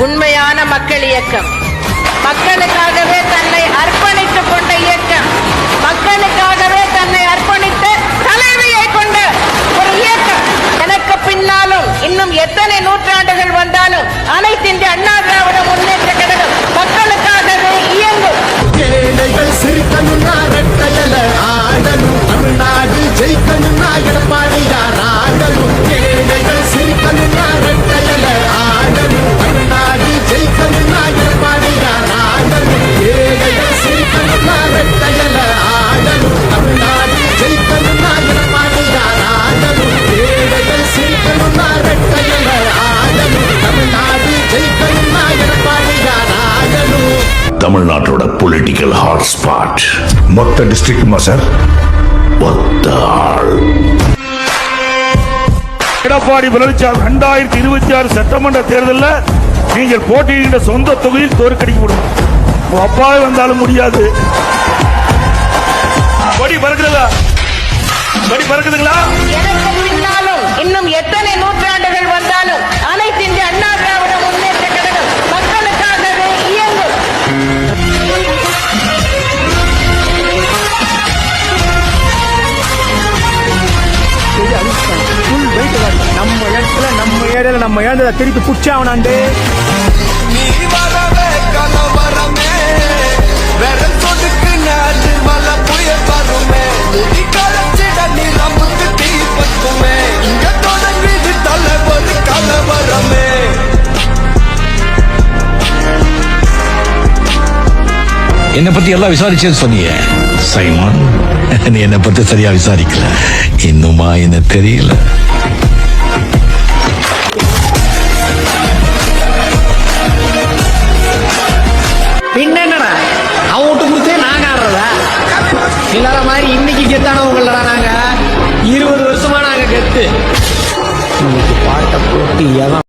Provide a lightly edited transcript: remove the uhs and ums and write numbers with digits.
உண்மையான மக்கள் இயக்கம், மக்களுக்காகவே தன்னை அர்ப்பணித்துக் கொண்ட இயக்கம், மக்களுக்காகவே தன்னை அர்ப்பணித்த தலைமையை கொண்ட ஒரு இயக்கம். எனக்கு பின்னாலும் இன்னும் எத்தனை நூற்றாண்டுகள் வந்தாலும் அனைத்து இந்திய அண்ணா திராவிட முன்னேற்ற கழகம் மக்களுக்காகவே இயங்கும். ஏழைகள் சிரிக்கணும்னா ரெட்டையல ஆடணும், தமிழ்நாடு ஜெயிக்கணும்னா எடப்பாடியார் ஆடணும். ஏழைகள் சிரிக்கணும்னா ரெட்டையல ஆடணும், தமிழ்நாடு ஜெயிக்கணும்னா எடப்பாடியார் ஆடணும். ஏழைகள் சிரிக்கணும்னா ரெட்டையல ஆடணும், தமிழ்நாடு ஜெயிக்கணும்னா எடப்பாடியார் ஆடணும். ஏழைகள் சிரிக்கணும்னா ரெட்டையல ஆடணும், தமிழ்நாடு ஜெயிக்கணும்னா எடப்பாடியார் ஆடணும். தமிழ்நாட்டோட பொலிட்டிக்கல் ஹாட்ஸ்பாட் மொத்த டிஸ்ட்ரிக்ட்டுமா சார்? ஒத்த ஆள். எடப்பாடி பழனிசாமி 2026 சட்டமன்ற தேர்தலில் நீங்கள் போட்டியிடுகின்ற சொந்த தொகுதியில் தோற்கடிக்கப்படும். உங்க அப்பாவே வந்தாலும் முடியாது. படி பறக்குதா? படி பறக்குதுங்களா? எனக்கு பின்னாலும் இன்னும் எத்தனை நூற்றாண்டுகள் வந்தாலும் அனைத்து இந்திய அண்ணா திராவிட முன்னேற்ற கழகம் மக்களுக்காகவே இயங்கும். நம்ம இடத்துல நம்ம ஏரியால நம்ம ஏரியால திருப்பி புடிச்சாவனாண்டு நீ வரவே கலவரமே வெறும் சொடுக்கு நாடு மலை புயல் வருமே முடி கலச்சிட நிலமுக்கு தீ பத்துமே இங்க தொடங்குது தலைவர் கலவரமே. என்னை பத்தி எல்லாம் விசாரிச்சேன்னு சொன்னீங்க சைமான். நீ என்னை பத்தி சரியா விசாரிக்கல. இன்னுமா என்ன தெரியல. பின்ன என்னடா அவன் விட்டு கொடுத்தே நாங்க ஆடுறதா இல்லாத மாதிரி இன்னைக்கு கெத்தானவங்களடா நாங்க 20 வருஷமா நாங்க கெத்து. இன்னைக்கு பாட்டை போட்டு எவன்